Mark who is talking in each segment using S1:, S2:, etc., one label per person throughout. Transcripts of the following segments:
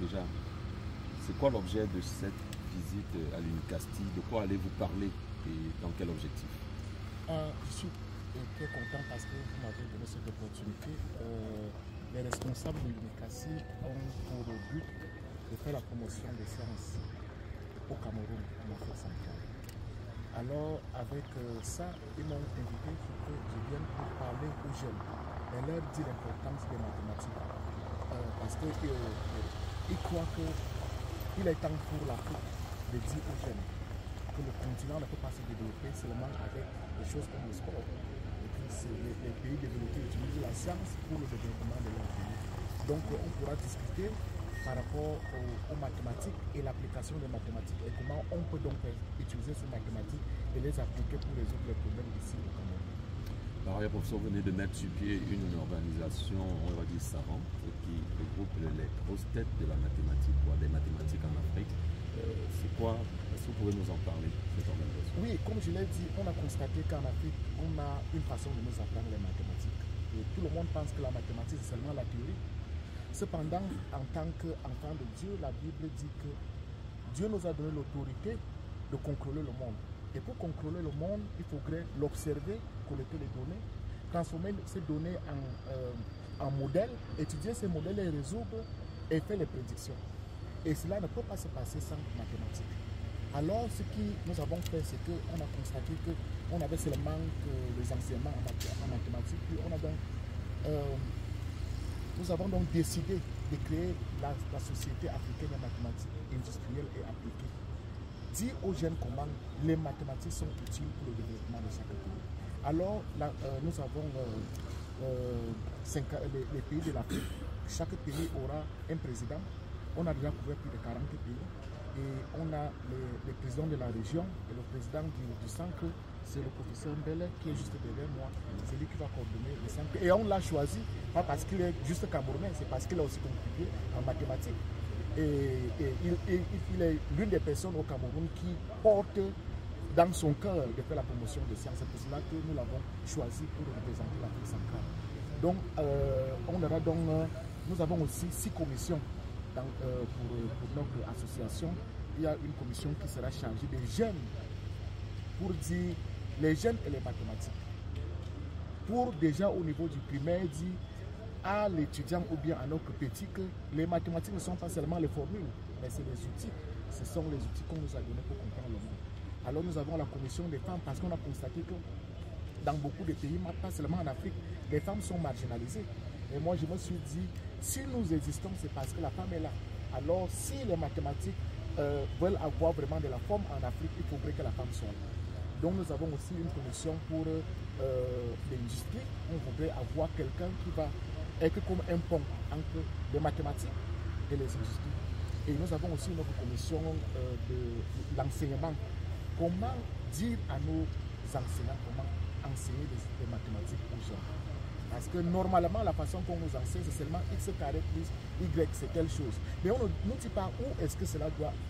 S1: déjà, c'est quoi l'objet de cette visite à l'Unicasti? De quoi allez-vous parler et dans quel objectif?
S2: Je suis très content parce que vous m'avez donné cette opportunité. Les responsables de l'Unicasti ont pour but de faire la promotion des sciences au Cameroun, en Afrique centrale. Alors, avec ça, ils m'ont invité pour que je vienne pour parler aux jeunes et leur dire l'importance des mathématiques. Parce qu'ils croient qu'il est temps pour l'Afrique de dire aux jeunes que le continent ne peut pas se développer seulement avec des choses comme le sport. Et puis, les pays développés utilisent la science pour le développement de leur pays. Donc, on pourra discuter par rapport aux mathématiques et l'application des mathématiques et comment on peut donc utiliser ces mathématiques et les appliquer pour résoudre les problèmes ici au Cameroun.
S1: Par ailleurs, professeur, vous venez de mettre sur pied une organisation, on va dire savante, qui regroupe les grosses têtes de la mathématique, des mathématiques en Afrique. C'est quoi? Est-ce que vous pouvez nous en parler, cette organisation?
S2: Oui, comme je l'ai dit, on a constaté qu'en Afrique, on a une façon de nous apprendre les mathématiques. Et tout le monde pense que la mathématique, c'est seulement la théorie. Cependant, en tant qu'enfant de Dieu, la Bible dit que Dieu nous a donné l'autorité de contrôler le monde. Et pour contrôler le monde, il faudrait l'observer, collecter les données, transformer ces données en modèles, étudier ces modèles et résoudre et faire les prédictions. Et cela ne peut pas se passer sans mathématiques. Alors, ce que nous avons fait, c'est qu'on a constaté qu'on avait seulement les enseignements en mathématiques, puis nous avons donc décidé de créer la Société africaine de mathématiques industrielles et appliquées. Dire aux jeunes comment les mathématiques sont utiles pour le développement de chaque pays. Alors, nous avons les pays de l'Afrique. Chaque pays aura un président. On a déjà couvert plus de 40 pays. Et on a les présidents de la région et le président du centre, c'est le professeur Mbele qui est juste derrière moi. C'est lui qui va coordonner le centre. Et on l'a choisi, pas parce qu'il est juste camerounais, c'est parce qu'il a aussi contribué en mathématiques. Et il est l'une des personnes au Cameroun qui porte dans son cœur de faire la promotion des sciences. C'est pour cela que nous l'avons choisi pour représenter l'Afrique centrale. Donc, nous avons aussi 6 commissions. Pour notre association. Il y a une commission qui sera chargée des jeunes pour dire les jeunes et les mathématiques. Pour déjà au niveau du primaire dire à l'étudiant ou bien à notre petit que les mathématiques ne sont pas seulement les formules, mais c'est les outils. Ce sont les outils qu'on nous a donnés pour comprendre le monde. Alors nous avons la commission des femmes parce qu'on a constaté que dans beaucoup de pays, pas seulement en Afrique, les femmes sont marginalisées. Et moi, je me suis dit, si nous existons, c'est parce que la femme est là. Alors, si les mathématiques veulent avoir vraiment de la forme en Afrique, il faudrait que la femme soit là. Donc, nous avons aussi une commission pour l'industrie. On voudrait avoir quelqu'un qui va être comme un pont entre les mathématiques et les industries. Et nous avons aussi une autre commission de l'enseignement. Comment dire à nos enseignants, comment enseigner les mathématiques aux gens? Parce que normalement, la façon qu'on nous enseigne, c'est seulement x carré plus y, c'est telle chose. Mais on ne dit pas où est-ce que cela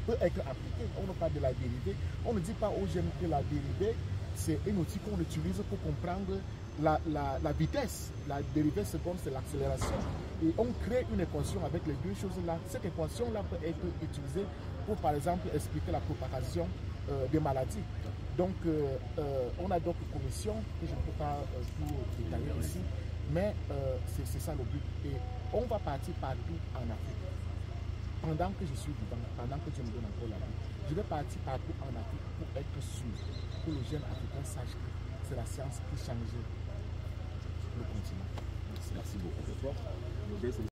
S2: peut être appliqué. On ne parle de la dérivée. On ne dit pas aux jeunes que la dérivée, c'est un outil qu'on utilise pour comprendre la vitesse. La dérivée seconde, c'est l'accélération. Et on crée une équation avec les deux choses-là. Cette équation-là peut être utilisée pour, par exemple, expliquer la propagation des maladies. Donc, on a d'autres commissions que je ne peux pas tout détailler ici, mais c'est ça le but. Et on va partir partout en Afrique. Pendant que je suis vivant, pendant que Dieu me donne encore la vie, je vais partir partout en Afrique pour être sûr que le jeune africain sache que c'est la science qui change le continent.
S1: Merci beaucoup.